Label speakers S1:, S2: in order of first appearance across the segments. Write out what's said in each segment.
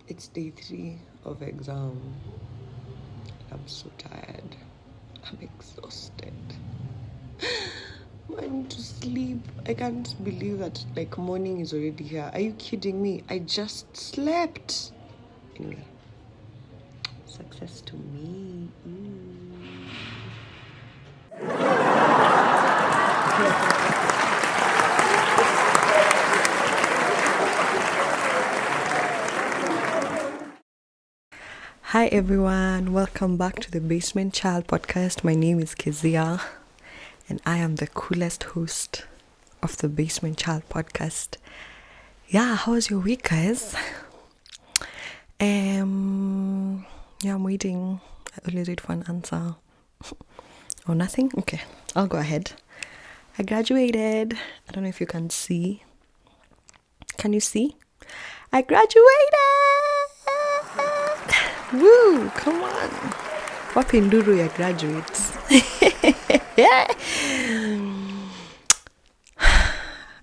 S1: It's day 3 of exam. I'm so tired. I'm exhausted. I need to sleep. I can't believe that morning is already here. Are you kidding me? I just slept. Anyway, success to me. Hi everyone, welcome back to the Basement Child podcast. My name is Kezia and I am the coolest host of the Basement Child podcast. Yeah, how was your week, guys? I'm waiting. I always wait for an answer. Oh, nothing? Okay, I'll go ahead. I graduated. I don't know if you can see. Can you see? I graduated! Woo! Come on. Wapinduru ya graduates.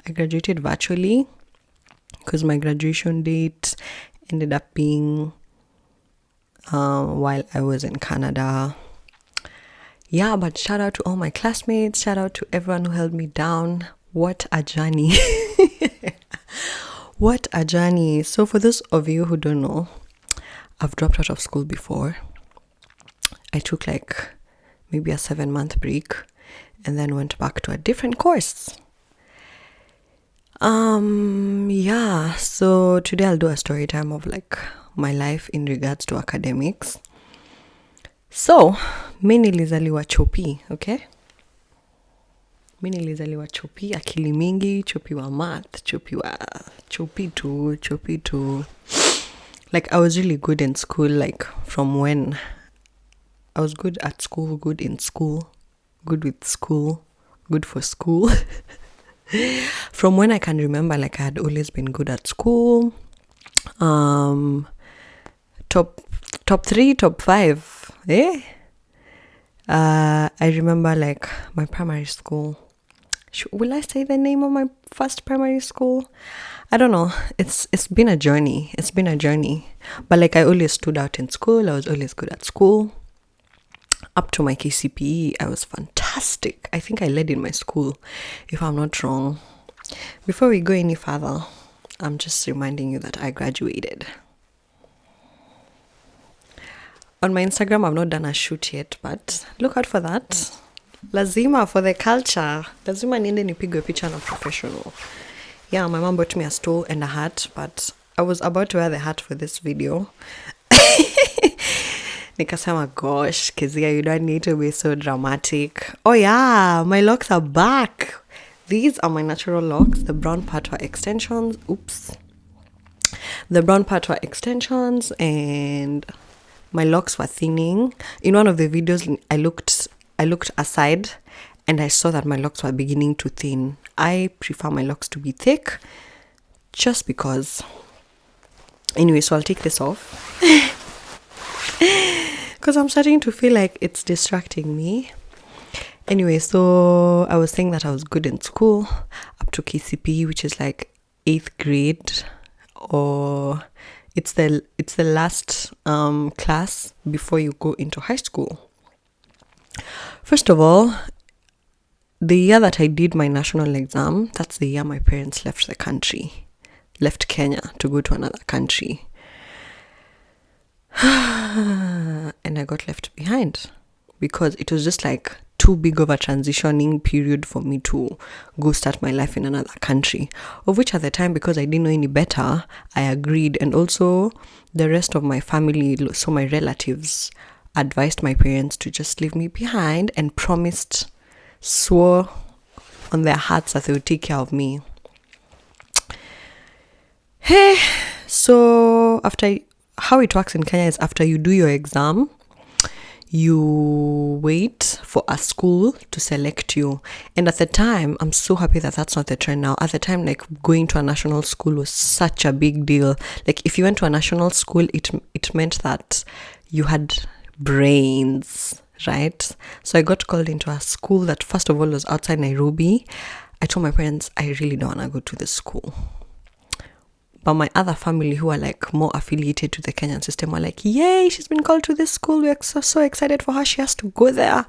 S1: I graduated virtually because my graduation date ended up being while I was in Canada. Yeah, but shout out to all my classmates. Shout out to everyone who held me down. What a journey. What a journey. So for those of you who don't know, I've dropped out of school before. I took maybe a 7-month break and then went back to a different course. So today I'll do a story time of my life in regards to academics. So, mi nilizaliwa chopi, okay? Mi nilizaliwa chopi, akili mingi, chopi wa math, chopi tu. I was really good in school, from when I was good at school, good in school, good with school, good for school. From when I can remember, I had always been good at school. Top 3, top 5. I remember my primary school. Will I say the name of my first primary school? I don't know. It's been a journey. But I always stood out in school. I was always good at school. Up to my KCPE, I was fantastic. I think I led in my school, if I'm not wrong. Before we go any further, I'm just reminding you that I graduated. On my Instagram, I've not done a shoot yet, but look out for that. Lazima for the culture. Lazima niende nipigwe picha na professional. Yeah, my mom bought me a stool and a hat, but I was about to wear the hat for this video. Nikasema, gosh, Kezia, you don't need to be so dramatic. Oh yeah, my locks are back. These are my natural locks, the brown patwa extensions. Oops. The brown patwa extensions, and my locks were thinning. In one of the videos, I looked aside and I saw that my locks were beginning to thin. I prefer my locks to be thick just because. Anyway, so I'll take this off. Because I'm starting to feel like it's distracting me. Anyway, so I was saying that I was good in school up to KCPE, which is 8th grade, or it's the last class before you go into high school. First of all, the year that I did my national exam, that's the year my parents left Kenya to go to another country. And I got left behind because it was just too big of a transitioning period for me to go start my life in another country, of which at the time, because I didn't know any better, I agreed. And also the rest of my family, so my relatives, advised my parents to just leave me behind and swore on their hearts that they would take care of me. Hey, so how it works in Kenya is after you do your exam, you wait for a school to select you. And at the time, I'm so happy that that's not the trend now. At the time, going to a national school was such a big deal. If you went to a national school, it meant that you had brains, right? So I got called into a school that first of all was outside Nairobi. I told my parents, I really don't want to go to this school. But my other family who are like more affiliated to the Kenyan system were like, yay, she's been called to this school. We're so excited for her. She has to go there.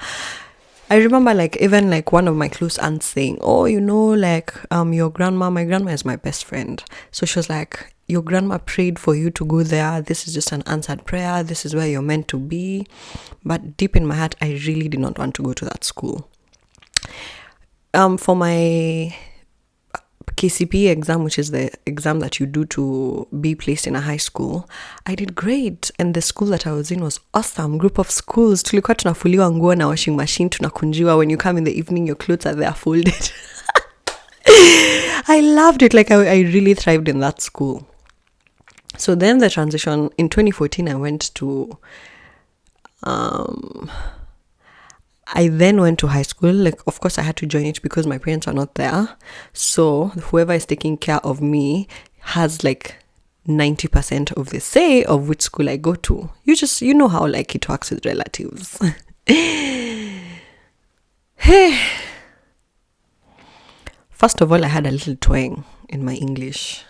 S1: I remember like even like one of my close aunts saying, oh, you know, like your grandma, my grandma is my best friend. So she was like, your grandma prayed for you to go there. This is just an answered prayer. This is where you're meant to be. But deep in my heart, I really did not want to go to that school. For my KCPE exam, which is the exam that you do to be placed in a high school, I did great, and the school that I was in was awesome. Group of schools, tulikuwa tunafuliwa nguo na washing machine, tunakunjiwa. When you come in the evening, your clothes are there folded. I loved it. Like I really thrived in that school. So then the transition in 2014, I went to I then went to high school. Like, of course, I had to join it because my parents are not there. So whoever is taking care of me has like 90% of the say of which school I go to. You know how like it works with relatives. Hey. First of all, I had a little twang in my English.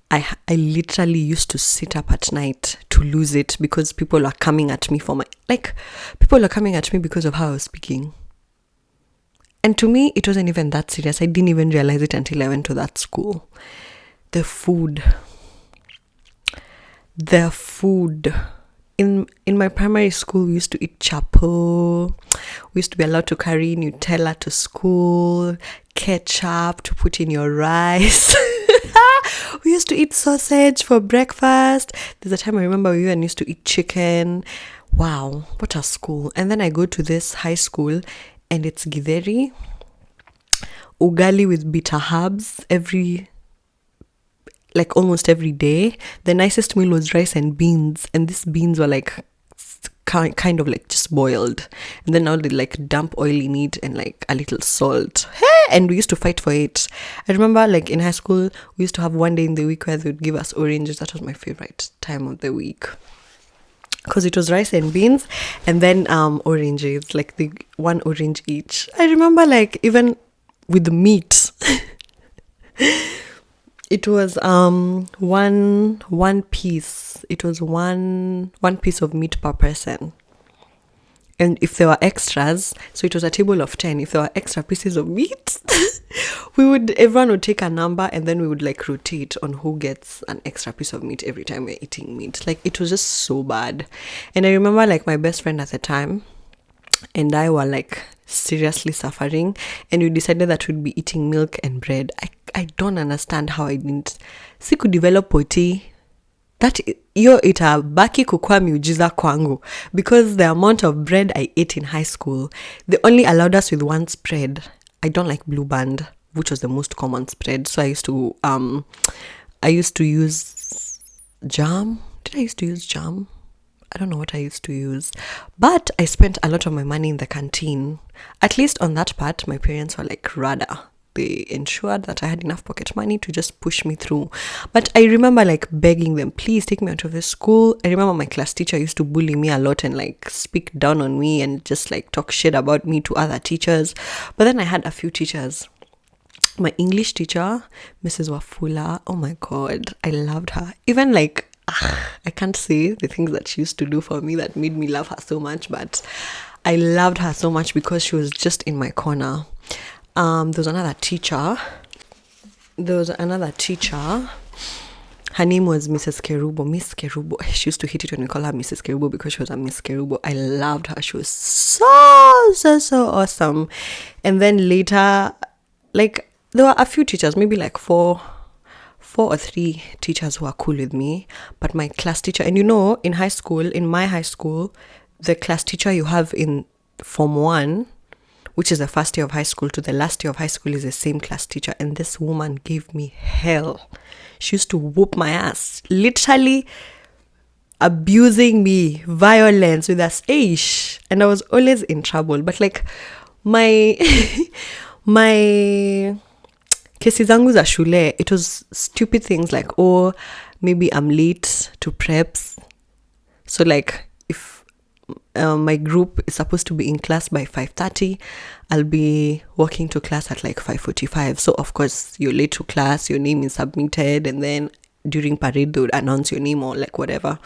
S1: I literally used to sit up at night to lose it because people are coming at me people are coming at me because of how I was speaking. And to me, it wasn't even that serious. I didn't even realize it until I went to that school. The food. In my primary school, we used to eat chapo. We used to be allowed to carry Nutella to school, ketchup to put in your rice. We used to eat sausage for breakfast. There's a time I remember we even used to eat chicken. Wow, what a school. And then I go to this high school and it's githeri, ugali with bitter herbs almost every day. The nicest meal was rice and beans, and these beans were like kind of like just boiled, and then now they like dump oil in it and like a little salt. And we used to fight for it. I remember like in high school we used to have one day in the week where they would give us oranges. That was my favorite time of the week because it was rice and beans and then oranges, like the one orange each. I remember like even with the meat it was one piece. It was one piece of meat per person. And if there were extras, so it was a table of 10. If there were extra pieces of meat, everyone would take a number and then we would like rotate on who gets an extra piece of meat every time we're eating meat. Like it was just so bad. And I remember like my best friend at the time and I were like seriously suffering, and we decided that we'd be eating milk and bread. I don't understand how I didn't siku develop poti that yo itabaki kukua miujiza kwangu, because the amount of bread I ate in high school, they only allowed us with one spread. I don't like Blue Band, which was the most common spread, so I used to use jam. Did I used to use jam? I don't know what I used to use, but I spent a lot of my money in the canteen. At least on that part, my parents were like rada. They ensured that I had enough pocket money to just push me through. But I remember like begging them, please take me out of this school. I remember my class teacher used to bully me a lot and like speak down on me and just like talk shit about me to other teachers. But then I had a few teachers. My English teacher, Mrs. Wafula, oh my God, I loved her. Even like, I can't say the things that she used to do for me that made me love her so much, but I loved her so much because she was just in my corner. There was another teacher. Her name was Mrs. Kerubo, Miss Kerubo. She used to hate it when we call her Mrs. Kerubo because she was a Miss Kerubo. I loved her. She was so awesome. And then later, like, there were a few teachers, maybe like four or three teachers who were cool with me. But my class teacher, and you know, in my high school, the class teacher you have in Form 1, which is the first year of high school, to the last year of high school is the same class teacher. And this woman gave me hell. She used to whoop my ass, literally abusing me, violence with us. And I was always in trouble. But like my kesi zangu za shule, it was stupid things like, oh, maybe I'm late to preps. So like if my group is supposed to be in class by 5:30. I'll be walking to class at like 5:45. So of course you're late to class, your name is submitted, and then during parade they would announce your name or like whatever.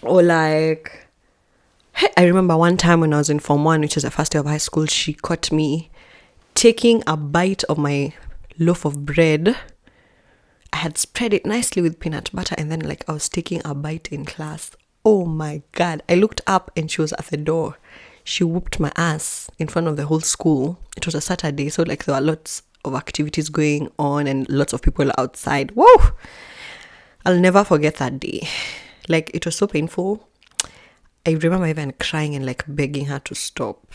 S1: Or like, hey, I remember one time when I was in Form 1, which is the first year of high school, she caught me taking a bite of my loaf of bread. I had spread it nicely with peanut butter, and then like I was taking a bite in class. Oh my God. I looked up and she was at the door. She whooped my ass in front of the whole school. It was a Saturday, so like there were lots of activities going on and lots of people outside. Whoa! I'll never forget that day. Like, it was so painful. I remember even crying and like begging her to stop.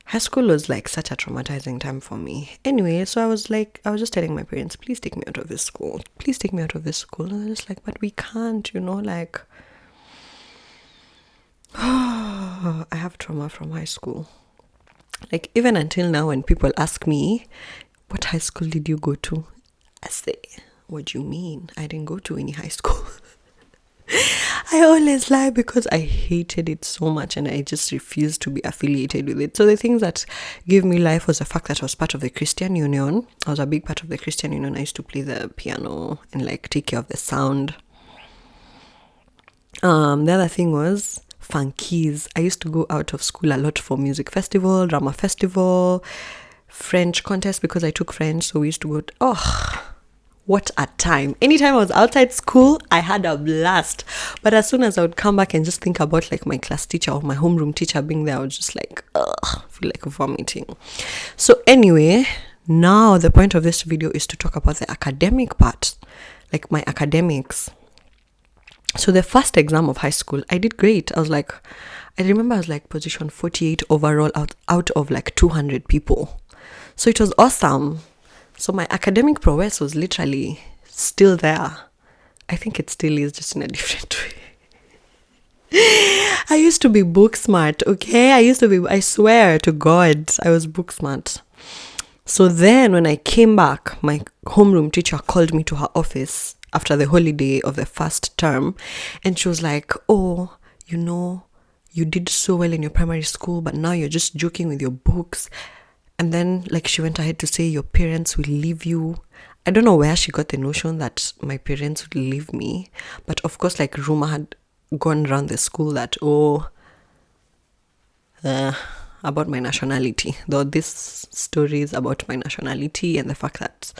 S1: High school was like such a traumatizing time for me. Anyway, so I was just telling my parents, please take me out of this school. Please take me out of this school. And they're just like, but we can't, like, I have trauma from high school. Like, even until now, when people ask me, what high school did you go to? I say, what do you mean? I didn't go to any high school. I always lie because I hated it so much and I just refused to be affiliated with it. So the things that gave me life was the fact that I was part of the Christian Union. I was a big part of the Christian Union. I used to play the piano and like take care of the sound. The other thing was funkies. I used to go out of school a lot for music festival, drama festival, French contest because I took French. So we used to go, what a time. Anytime I was outside school, I had a blast. But as soon as I would come back and just think about like my class teacher or my homeroom teacher being there, I would just like, feel like vomiting. So anyway, now the point of this video is to talk about the academic part, like my academics. So the first exam of high school, I did great. I remember I was like position 48 overall out of like 200 people. So it was awesome. So my academic prowess was literally still there. I think it still is, just in a different way. I used to be book smart, okay? I swear to God, I was book smart. So then when I came back, my homeroom teacher called me to her office after the holiday of the first term. And she was like, you did so well in your primary school, but now you're just joking with your books. And then, like, she went ahead to say your parents will leave you. I don't know where she got the notion that my parents would leave me. But of course, like, rumor had gone around the school that, about my nationality. Though this story is about my nationality and the fact that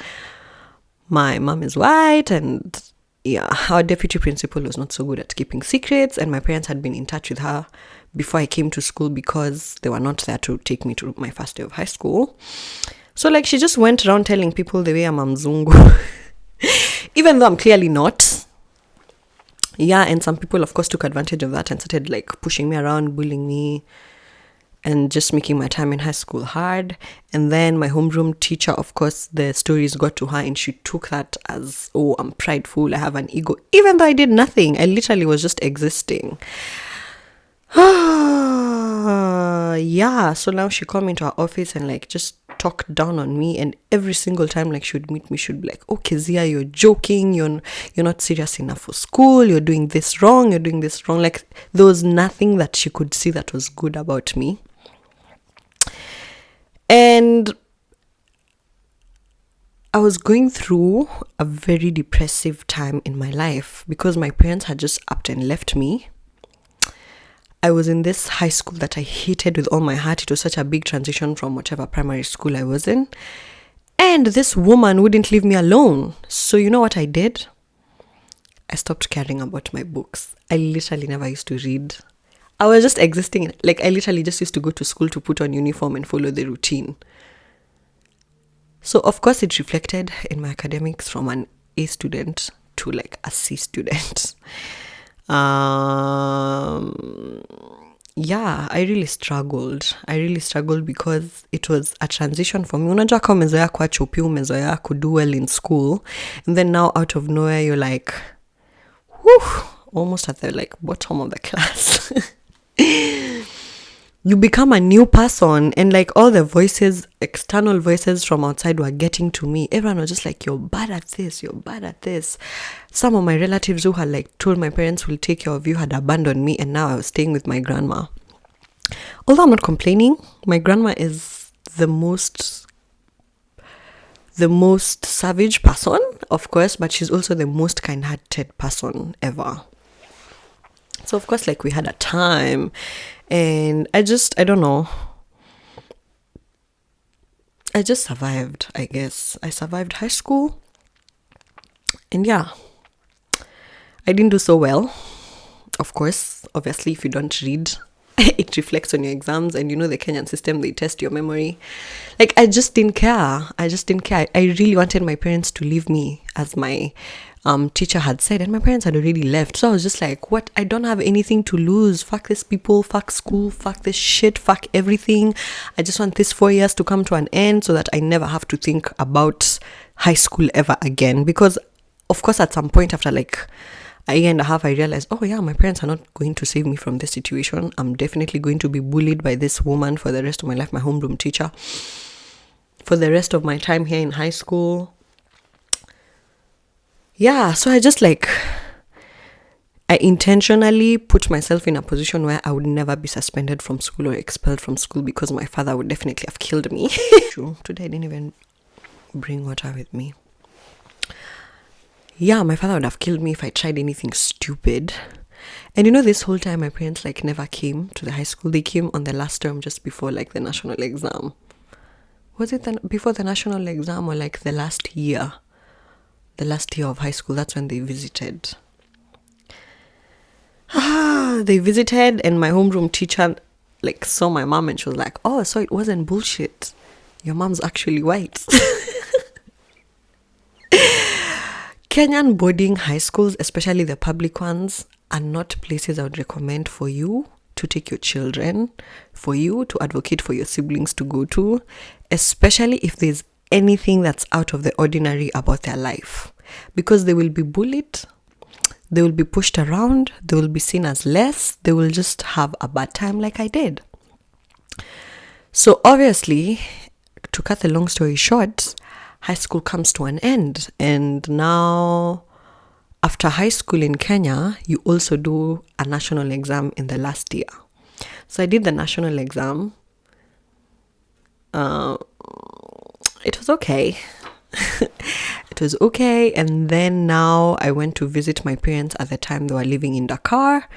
S1: my mom is white. And yeah, our deputy principal was not so good at keeping secrets. And my parents had been in touch with her before I came to school because they were not there to take me to my first day of high school. So like she just went around telling people the way I'm a mzungu. Even though I'm clearly not. Yeah, and some people of course took advantage of that and started like pushing me around, bullying me, and just making my time in high school hard. And then my homeroom teacher, of course, the stories got to her and she took that as, I'm prideful, I have an ego. Even though I did nothing, I literally was just existing. Yeah, so now she called me into her office and like just talked down on me, and every single time like she would meet me, she would be like, okay Zia, you're joking, you're not serious enough for school, you're doing this wrong. Like there was nothing that she could see that was good about me. And I was going through a very depressive time in my life because my parents had just upped and left me. I was in this high school that I hated with all my heart. It was such a big transition from whatever primary school I was in. And this woman wouldn't leave me alone. So you know what I did? I stopped caring about my books. I literally never used to read. I was just existing. Like I literally just used to go to school to put on uniform and follow the routine. So of course it reflected in my academics from an A student to like a C student. Yeah, I really struggled because it was a transition for me. Unajua kama umezoea kuwa chopi, umezoea do well in school, and then now out of nowhere you're like, almost at the like bottom of the class. you become a new person, and like all the voices, external voices from outside were getting to me. Everyone was just like, you're bad at this, you're bad at this. Some of my relatives who had like told my parents will take care of you had abandoned me, and now I was staying with my grandma. Although I'm not complaining, my grandma is the most savage person, of course, but she's also the most kind-hearted person ever. So of course, like, we had a time, and I don't know, I just survived, I guess. I survived high school, and yeah, I didn't do so well. Of course, obviously, if you don't read, it reflects on your exams, and you know the Kenyan system, they test your memory. Like, I just didn't care. I really wanted my parents to leave me, as my teacher had said, and my parents had already left. So I was just like, what? I don't have anything to lose. Fuck these people, fuck school, fuck this shit, fuck everything. I just want this 4 years to come to an end so that I never have to think about high school ever again. Because, of course, at some point after like a year and a half, I realized, oh yeah, my parents are not going to save me from this situation. I'm definitely going to be bullied by this woman for the rest of my life, my homeroom teacher, for the rest of my time here in high school. Yeah, so I intentionally put myself in a position where I would never be suspended from school or expelled from school, because my father would definitely have killed me. True. Today I didn't even bring water with me. Yeah, my father would have killed me if I tried anything stupid. And you know, this whole time my parents like never came to the high school. They came on the last term, just before like the national exam. Was it before the national exam, or like the last year? The last year of high school, that's when they visited. They visited, and my homeroom teacher like saw my mom, and she was like, oh, so it wasn't bullshit. Your mom's actually white. Kenyan boarding high schools, especially the public ones, are not places I would recommend for you to take your children, for you to advocate for your siblings to go to, especially if there's anything that's out of the ordinary about their life, because they will be bullied, they will be pushed around, they will be seen as less, they will just have a bad time like I did. So obviously, to cut the long story short, high school comes to an end, and now after high school in Kenya, you also do a national exam in the last year. So I did the national exam. It was okay. It was okay. And then now I went to visit my parents. At the time, they were living in Dakar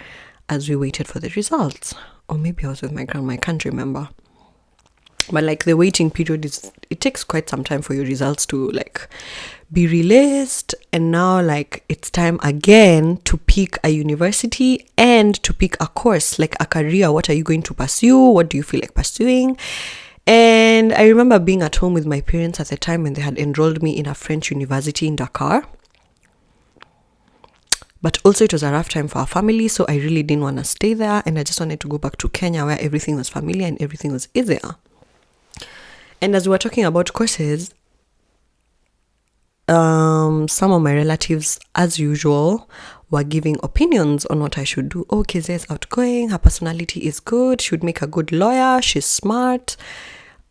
S1: as we waited for the results. Or maybe I was with my grandma, I can't remember. But like the waiting period it takes quite some time for your results to like be released. And now like it's time again to pick a university and to pick a course, like a career. What are you going to pursue? What do you feel like pursuing? And I remember being at home with my parents at the time, and they had enrolled me in a French university in Dakar. But also it was a rough time for our family, so I really didn't want to stay there, and I just wanted to go back to Kenya where everything was familiar and everything was easier. And as we were talking about courses, some of my relatives, as usual, were giving opinions on what I should do. Oh, Keze is outgoing, her personality is good, she would make a good lawyer, she's smart.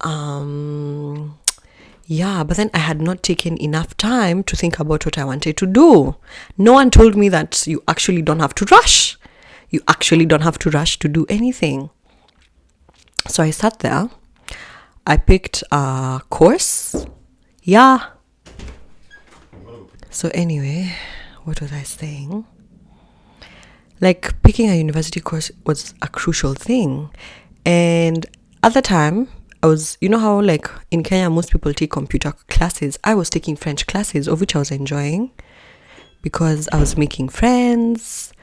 S1: Yeah, but then I had not taken enough time to think about what I wanted to do. No one told me that you actually don't have to rush. You actually don't have to rush to do anything. So I sat there. I picked a course. Yeah. So anyway, what was I saying? Like, picking a university course was a crucial thing. And at the time, I was, you know how like in Kenya, most people take computer classes. I was taking French classes, of which I was enjoying because I was making friends.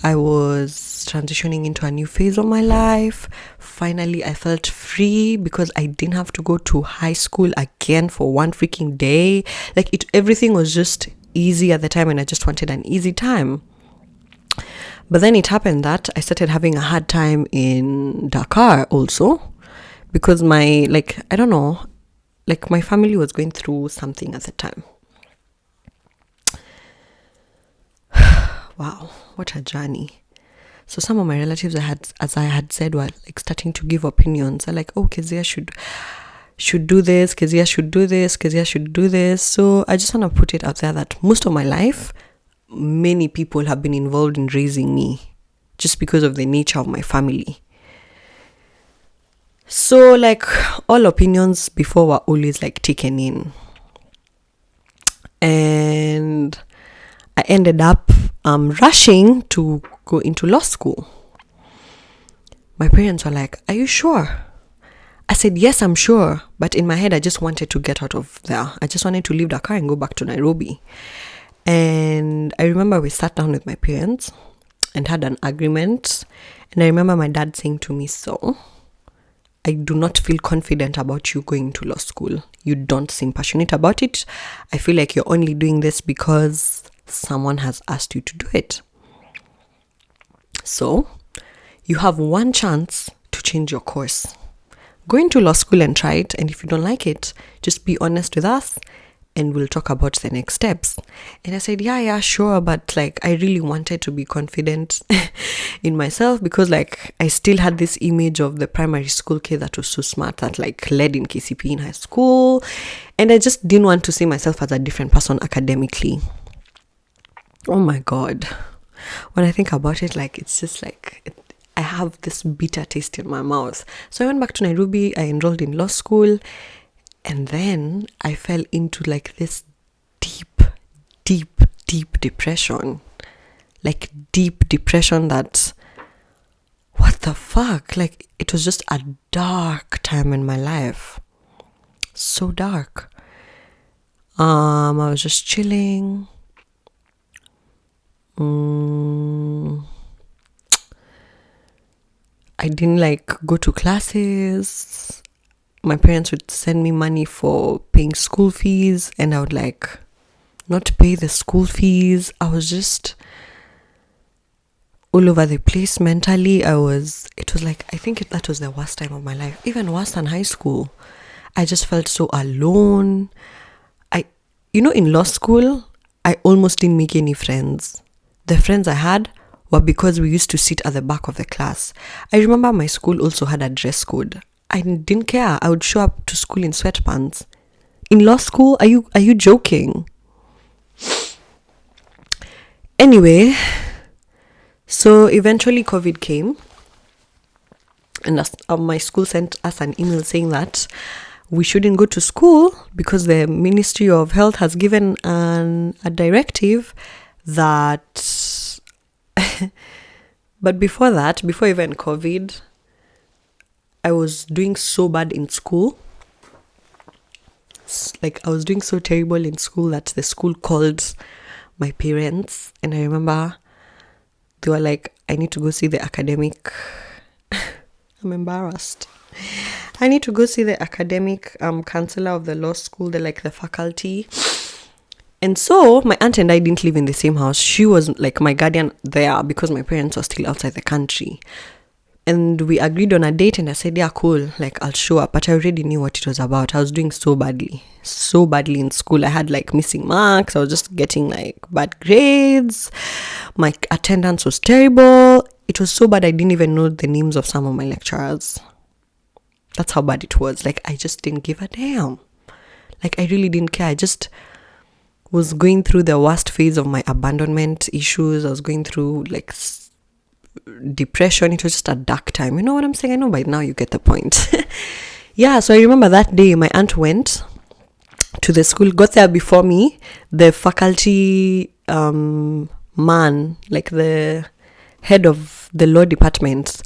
S1: I was transitioning into a new phase of my life. Finally, I felt free because I didn't have to go to high school again for one freaking day. Like everything was just easy at the time, and I just wanted an easy time. But then it happened that I started having a hard time in Dakar also, because my family was going through something at the time. Wow, what a journey. So some of my relatives, as I had said, were like starting to give opinions. They're like, oh, Kezia should do this, Kezia should do this, Kezia should do this. So I just want to put it out there that most of my life, many people have been involved in raising me just because of the nature of my family. So like all opinions before were always like taken in. And I ended up rushing to go into law school. My parents were like, are you sure? I said, yes, I'm sure. But in my head, I just wanted to get out of there. I just wanted to leave Dakar and go back to Nairobi. And I remember we sat down with my parents and had an agreement. And I remember my dad saying to me, so I do not feel confident about you going to law school. You don't seem passionate about it. I feel like you're only doing this because someone has asked you to do it. So you have one chance to change your course. Go into law school and try it. And if you don't like it, just be honest with us and we'll talk about the next steps. And I said, yeah, sure. But like, I really wanted to be confident in myself because like, I still had this image of the primary school kid that was so smart that like led in KCP in high school. And I just didn't want to see myself as a different person academically. Oh my God. When I think about it, like, it's just like, I have this bitter taste in my mouth. So I went back to Nairobi, I enrolled in law school, and then I fell into like this deep depression. Like deep depression that, what the fuck? Like it was just a dark time in my life. So dark. I was just chilling. I didn't like go to classes. My parents would send me money for paying school fees and I would like not pay the school fees. I was just all over the place mentally. It was like, I think that was the worst time of my life. Even worse than high school. I just felt so alone. In law school, I almost didn't make any friends. The friends I had were because we used to sit at the back of the class. I remember my school also had a dress code. I didn't care. I would show up to school in sweatpants. In law school, are you joking? Anyway, so eventually COVID came. And my school sent us an email saying that we shouldn't go to school because the Ministry of Health has given a directive that... But before even COVID, I was doing so bad in school. Like I was doing so terrible in school that the school called my parents. And I remember they were like, I need to go see the academic. I'm embarrassed. I need to go see the academic counselor of the law school, the faculty. And so my aunt and I didn't live in the same house. She was like my guardian there because my parents were still outside the country. And we agreed on a date and I said, yeah, cool. Like I'll show up. But I already knew what it was about. I was doing so badly in school. I had like missing marks. I was just getting like bad grades. My attendance was terrible. It was so bad I didn't even know the names of some of my lecturers. That's how bad it was. Like I just didn't give a damn. Like I really didn't care. I just was going through the worst phase of my abandonment issues. I was going through like depression. It was just a dark time. You know what I'm saying? I know by now you get the point. Yeah, so I remember that day my aunt went to the school, got there before me. The faculty man, like the head of the law department,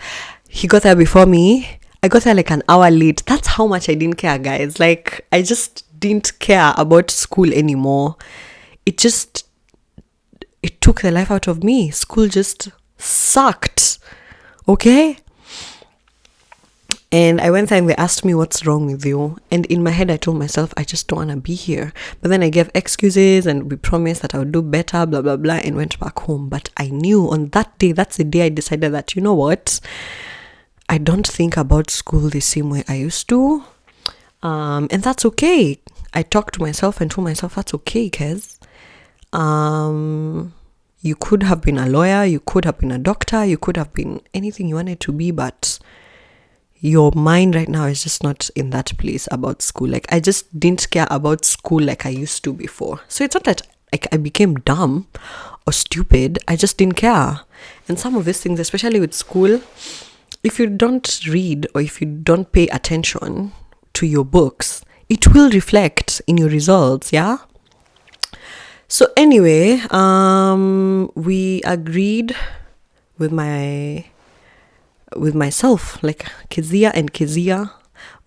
S1: he got there before me. I got there like an hour late. That's how much I didn't care, guys. Like I just didn't care about school anymore. It took the life out of me. School just sucked. Okay? And I went there and they asked me, what's wrong with you? And in my head, I told myself, I just don't want to be here. But then I gave excuses and we promised that I would do better, blah, blah, blah, and went back home. But I knew on that day, that's the day I decided that, you know what? I don't think about school the same way I used to. And that's okay. I talked to myself and told myself, that's okay, Kez. You could have been a lawyer, you could have been a doctor, you could have been anything you wanted to be, but your mind right now is just not in that place about school. Like, I just didn't care about school like I used to before. So it's not that like I became dumb or stupid. I just didn't care. And some of these things, especially with school, if you don't read or if you don't pay attention to your books, it will reflect in your results, yeah? So anyway, we agreed with myself, like Kezia and Kezia,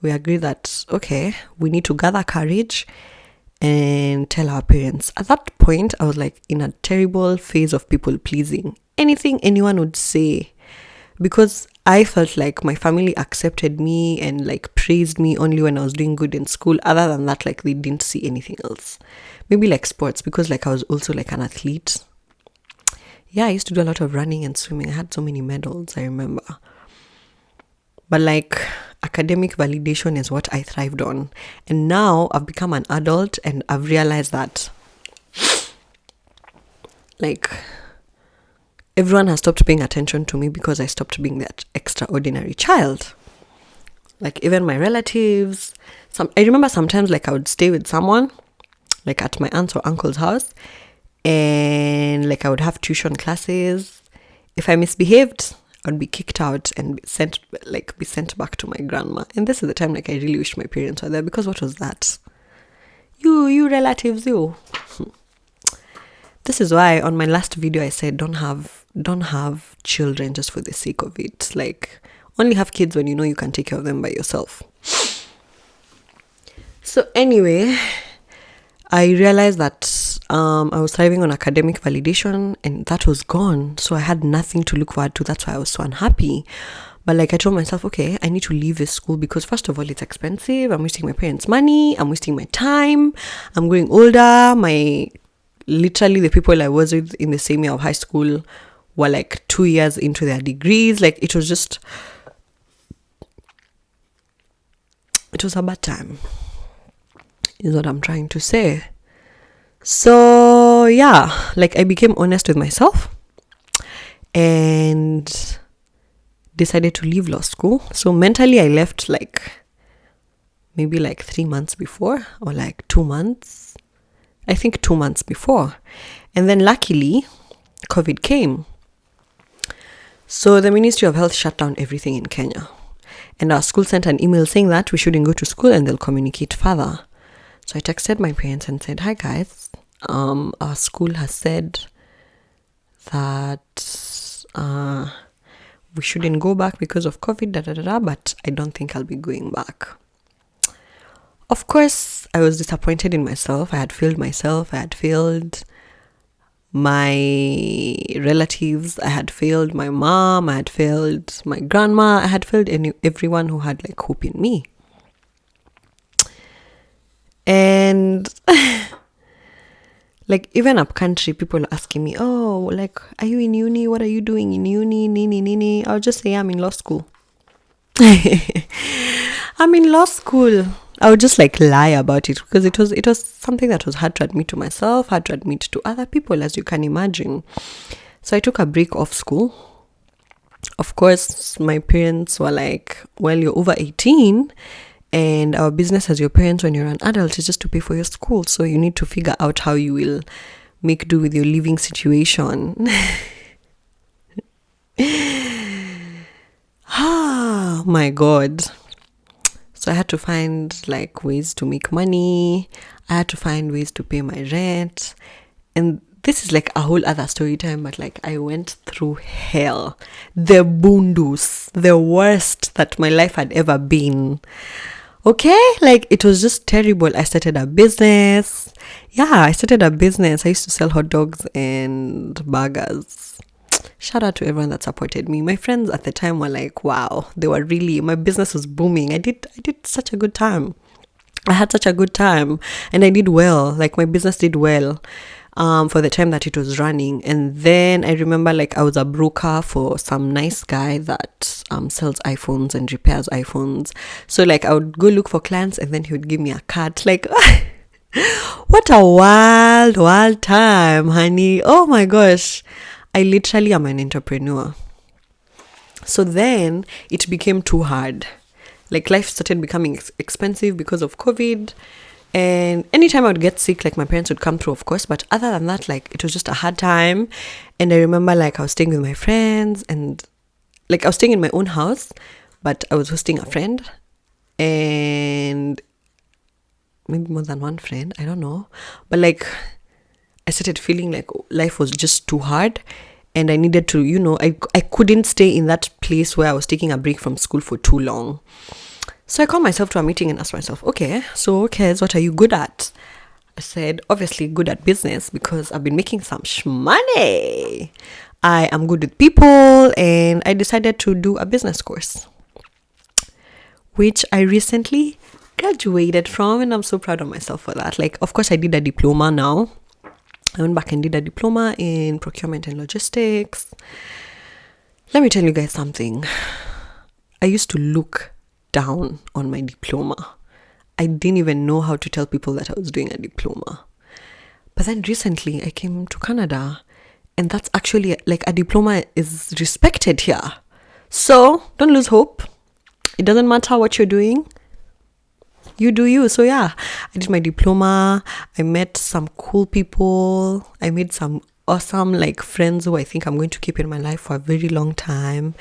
S1: we agreed that, okay, we need to gather courage and tell our parents. At that point, I was like in a terrible phase of people pleasing. Anything anyone would say, because I felt like my family accepted me and like praised me only when I was doing good in school. Other than that, like they didn't see anything else. Maybe like sports, because like I was also like an athlete. Yeah, I used to do a lot of running and swimming. I had so many medals, I remember. But like academic validation is what I thrived on. And now I've become an adult and I've realized that like everyone has stopped paying attention to me because I stopped being that extraordinary child. Like even my relatives, I remember sometimes like I would stay with someone like at my aunt's or uncle's house, and like I would have tuition classes. If I misbehaved, I would be kicked out and be sent back to my grandma. And this is the time like I really wish my parents were there, because what was that? You relatives, you. This is why on my last video I said don't have children just for the sake of it. Like, only have kids when you know you can take care of them by yourself. So anyway, I realized that I was thriving on academic validation and that was gone. So I had nothing to look forward to. That's why I was so unhappy. But like I told myself, okay, I need to leave this school because first of all, it's expensive. I'm wasting my parents' money. I'm wasting my time. I'm growing older. Literally the people I was with in the same year of high school were like 2 years into their degrees. Like it was a bad time, is what I'm trying to say. So yeah, like I became honest with myself and decided to leave law school. So mentally I left maybe 3 months before, or 2 months. I think 2 months before. And then luckily, COVID came. So the Ministry of Health shut down everything in Kenya. And our school sent an email saying that we shouldn't go to school and they'll communicate further. So I texted my parents and said, hi guys, our school has said that we shouldn't go back because of COVID, but I don't think I'll be going back. Of course, I was disappointed in myself. I had failed myself. I had failed my relatives. I had failed my mom. I had failed my grandma. I had failed everyone who had hope in me. And even up country, people are asking me, oh, are you in uni? What are you doing in uni? Nini. I'll just say I'm in law school. I'm in law school. I would just lie about it because it was something that was hard to admit to myself, hard to admit to other people, as you can imagine. So I took a break off school. Of course, my parents were like, well, you're over 18 and our business as your parents when you're an adult is just to pay for your school. So you need to figure out how you will make do with your living situation. Ah, my God. So I had to find ways to make money. I had to find ways to pay my rent. And this is a whole other story time, but I went through hell. The bundus, the worst that my life had ever been. Okay? It was just terrible. I started a business. Yeah, I started a business. I used to sell hot dogs and burgers. Shout out to everyone that supported me. My friends at the time were like, wow, they were really, my business was booming. I did such a good time. I had such a good time and I did well. My business did well for the time that it was running. And then I remember I was a broker for some nice guy that sells iPhones and repairs iPhones. So I would go look for clients and then he would give me a cut. What a wild, wild time, honey. Oh my gosh. I literally am an entrepreneur. So then it became too hard. Like life started becoming expensive because of COVID. And anytime I would get sick, like my parents would come through, of course. But other than that, like it was just a hard time. And I remember like I was staying with my friends and like I was staying in my own house, but I was hosting a friend and maybe more than one friend. I don't know. But like I started feeling like life was just too hard. And I needed to, I couldn't stay in that place where I was taking a break from school for too long. So I called myself to a meeting and asked myself, okay, so Kez, what are you good at? I said, obviously good at business because I've been making some money. I am good with people and I decided to do a business course, which I recently graduated from and I'm so proud of myself for that. Like, of course, I did a diploma now. I went back and did a diploma in procurement and logistics. Let me tell you guys something. I used to look down on my diploma. I didn't even know how to tell people that I was doing a diploma. But then recently I came to Canada and that's actually like a diploma is respected here. So don't lose hope. It doesn't matter what you're doing. You do you. So yeah, I did my diploma. I met some cool people. I made some awesome like friends who I think I'm going to keep in my life for a very long time.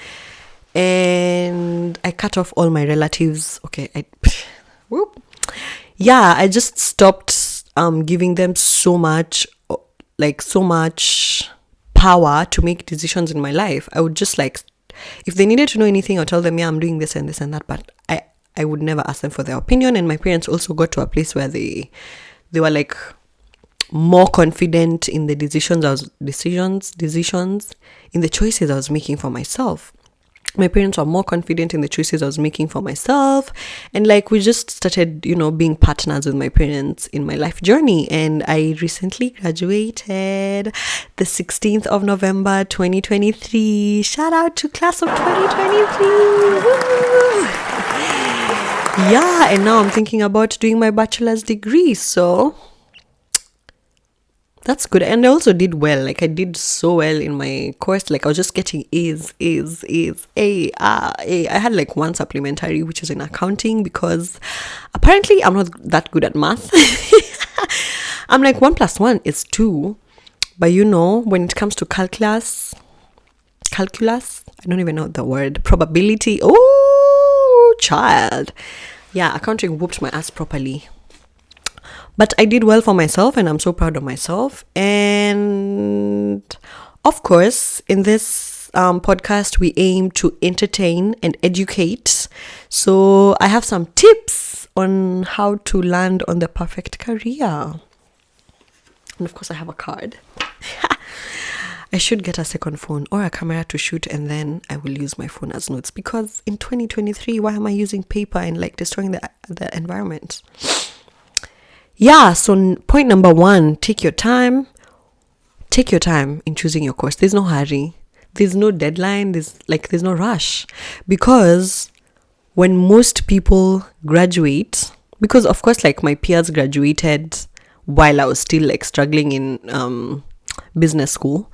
S1: And I cut off all my relatives. Okay, I just stopped giving them so much power to make decisions in my life. I would just like, if they needed to know anything, I'll tell them, yeah, I'm doing this and this and that. But I would never ask them for their opinion. And my parents also got to a place where they were like more confident in the decisions, in the choices I was making for myself. My parents were more confident in the choices I was making for myself. And like we just started, being partners with my parents in my life journey. And I recently graduated the 16th of November, 2023. Shout out to class of 2023. Yeah, and now I'm thinking about doing my bachelor's degree. So that's good. And I also did well. Like I did so well in my course. Like I was just getting A's, A. I had like one supplementary, which was in accounting because apparently I'm not that good at math. I'm like 1 + 1 is 2. But when it comes to calculus, I don't even know the word, probability. Oh, child. Yeah, accounting whooped my ass properly. But I did well for myself and I'm so proud of myself. And of course, in this podcast, we aim to entertain and educate. So I have some tips on how to land on the perfect career. And of course, I have a card. I should get a second phone or a camera to shoot and then I will use my phone as notes. Because in 2023, why am I using paper and like destroying the environment? Yeah, so point number 1, take your time. Take your time in choosing your course. There's no hurry. There's no deadline. There's no rush. Because when most people graduate, because of course like my peers graduated while I was still like struggling in business school.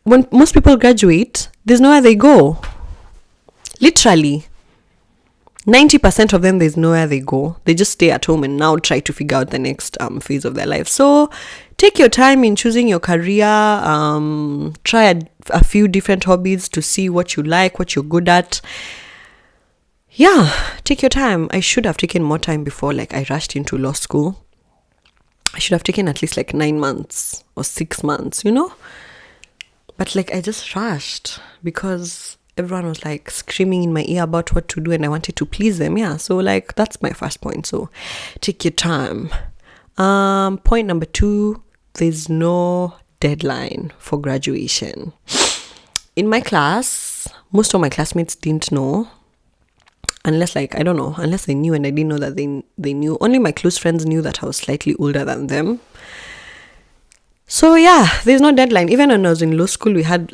S1: When most people graduate, there's nowhere they go. Literally. 90% of them, there's nowhere they go. They just stay at home and now try to figure out the next phase of their life. So take your time in choosing your career. Try a few different hobbies to see what you like, what you're good at. Yeah, take your time. I should have taken more time before like I rushed into law school. I should have taken at least like 9 months or 6 months, But like I just rushed because everyone was like screaming in my ear about what to do and I wanted to please them. Yeah, so like that's my first point. So take your time. Point number 2, there's no deadline for graduation. In my class, most of my classmates didn't know. Unless they knew and I didn't know that they knew. Only my close friends knew that I was slightly older than them. So yeah, there's no deadline. Even when I was in law school, we had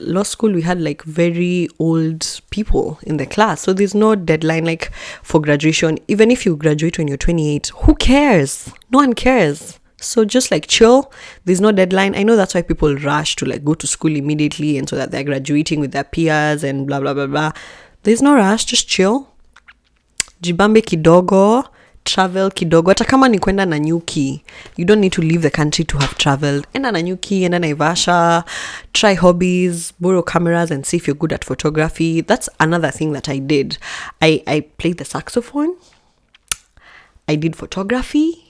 S1: like very old people in the class. So there's no deadline like for graduation. Even if you graduate when you're 28, who cares? No one cares. So just like chill. There's no deadline. I know that's why people rush to like go to school immediately and so that they're graduating with their peers and blah blah blah blah. There's no rush. Just chill. Jibambe kidogo. Travel kidogo, hata kama ni kwenda Nanyuki, you don't need to leave the country to have traveled. Enda Nanyuki, enda Naivasha, try hobbies, borrow cameras and see if you're good at photography. That's another thing that I did. I played the saxophone, I did photography.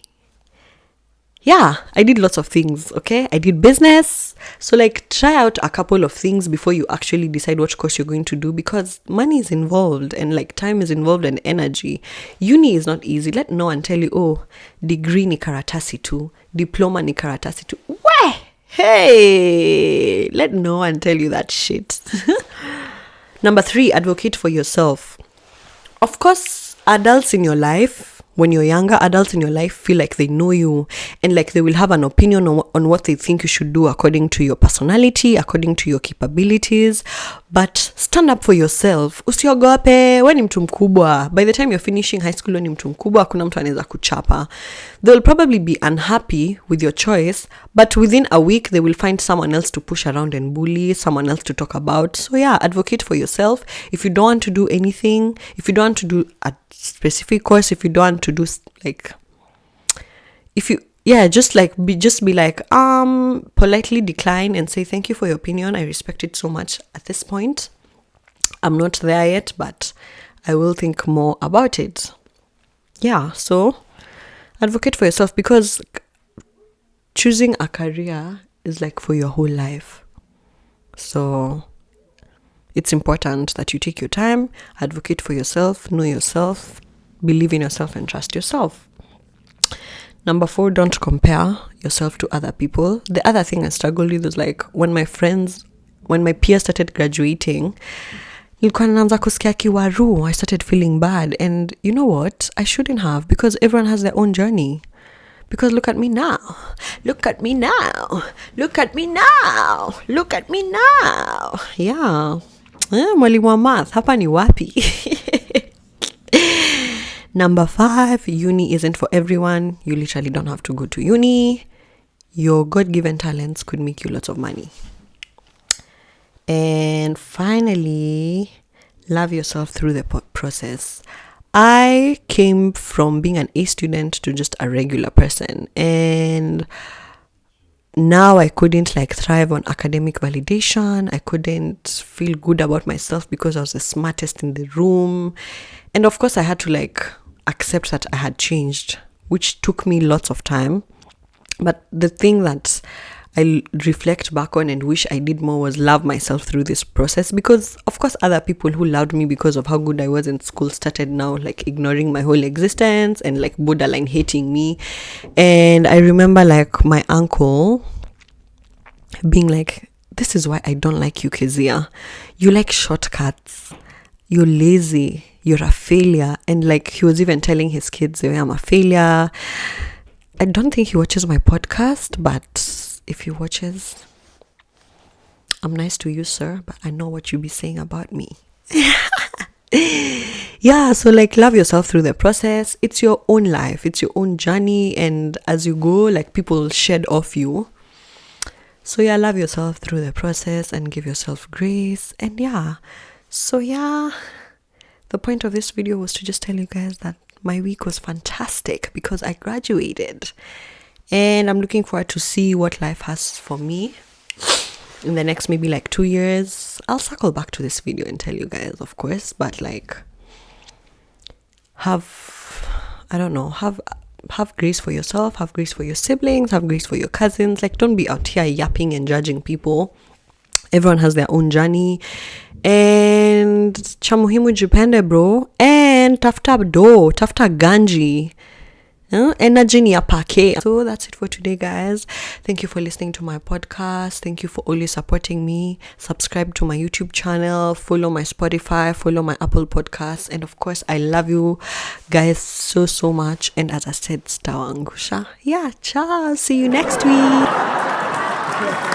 S1: Yeah, I did lots of things, okay? I did business. So like try out a couple of things before you actually decide what course you're going to do, because money is involved and like time is involved and energy. Uni is not easy. Let no one tell you, oh, degree ni karatasi tu, diploma ni karatasi tu. Weh! Hey! Let no one tell you that shit. Number 3, advocate for yourself. Of course, adults in your life, when you're younger, adults in your life feel like they know you and like they will have an opinion on what they think you should do according to your personality, according to your capabilities. But stand up for yourself. Usiogope, we ni mtu mkubwa. By the time you're finishing high school, we ni mtu mkubwa, hakuna mtu anaweza kuchapa. They'll probably be unhappy with your choice, but within a week, they will find someone else to push around and bully, someone else to talk about. So yeah, advocate for yourself. If you don't want to do anything, if you don't want to do a specific course, if you don't want to do like, if you, yeah, just be like, politely decline and say, thank you for your opinion. I respect it so much at this point. I'm not there yet, but I will think more about it. Yeah, so advocate for yourself, because choosing a career is like for your whole life. So it's important that you take your time, advocate for yourself, know yourself, believe in yourself and trust yourself. Number 4, don't compare yourself to other people. The other thing I struggled with was like when my peers started graduating, nilikuwa naanza kusikia kiwaru. I started feeling bad, and you know what? I shouldn't have, because everyone has their own journey. Because look at me now. Look at me now. Look at me now. Look at me now. Yeah. Mwalimu wa math, hapa ni wapi? Number 5, uni isn't for everyone. You literally don't have to go to uni. Your God-given talents could make you lots of money. And finally, love yourself through the process. I came from being an A student to just a regular person, and now I couldn't like thrive on academic validation. I couldn't feel good about myself because I was the smartest in the room. And of course I had to like accept that I had changed, which took me lots of time. But the thing that I reflect back on and wish I did more was love myself through this process, because of course other people who loved me because of how good I was in school started now like ignoring my whole existence and like borderline hating me. And I remember like my uncle being like, this is why I don't like you, Kezia. You like shortcuts. You're lazy. You're a failure. And like he was even telling his kids, I'm a failure. I don't think he watches my podcast, but if he watches, I'm nice to you, sir, but I know what you be saying about me. Yeah, so like love yourself through the process. It's your own life. It's your own journey. And as you go, like people shed off you. So yeah, love yourself through the process and give yourself grace. And yeah, so yeah, the point of this video was to just tell you guys that my week was fantastic because I graduated. And I'm looking forward to see what life has for me in the next maybe like 2 years. I'll circle back to this video and tell you guys, of course. But like, have grace for yourself, have grace for your siblings, have grace for your cousins. Like, don't be out here yapping and judging people. Everyone has their own journey. And cha muhimu jipende, bro. And tafuta ganji. Energy ni apake. So that's it for today, guys. Thank you for listening to my podcast. Thank you for always supporting me. Subscribe to my YouTube channel, follow my Spotify, follow my Apple Podcasts, and of course I love you guys so much. And as I said, sitawaangusha. Yeah, ciao, see you next week.
S2: Yes.